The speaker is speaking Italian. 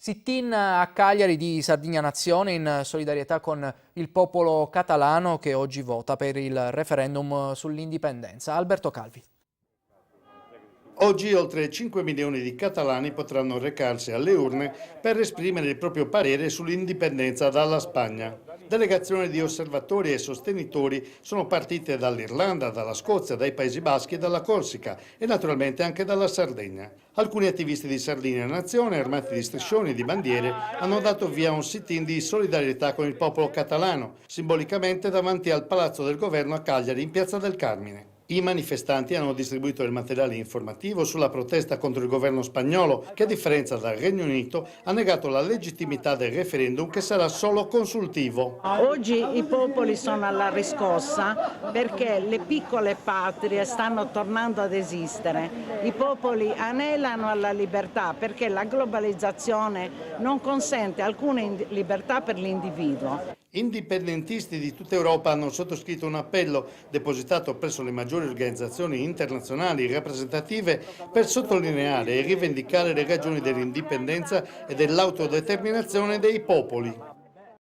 Sit-in a Cagliari di Sardigna Nazione in solidarietà con il popolo catalano che oggi vota per il referendum sull'indipendenza. Alberto Calvi. Oggi oltre 5 milioni di catalani potranno recarsi alle urne per esprimere il proprio parere sull'indipendenza dalla Spagna. Delegazioni di osservatori e sostenitori sono partite dall'Irlanda, dalla Scozia, dai Paesi Baschi e dalla Corsica e naturalmente anche dalla Sardegna. Alcuni attivisti di Sardigna Nazione, armati di striscioni e di bandiere, hanno dato via un sit-in di solidarietà con il popolo catalano, simbolicamente davanti al Palazzo del Governo a Cagliari, in Piazza del Carmine. I manifestanti hanno distribuito il materiale informativo sulla protesta contro il governo spagnolo che, a differenza dal Regno Unito, ha negato la legittimità del referendum che sarà solo consultivo. Oggi i popoli sono alla riscossa perché le piccole patrie stanno tornando ad esistere. I popoli anelano alla libertà perché la globalizzazione non consente alcuna libertà per l'individuo. Indipendentisti di tutta Europa hanno sottoscritto un appello depositato presso le maggiori organizzazioni internazionali rappresentative per sottolineare e rivendicare le ragioni dell'indipendenza e dell'autodeterminazione dei popoli.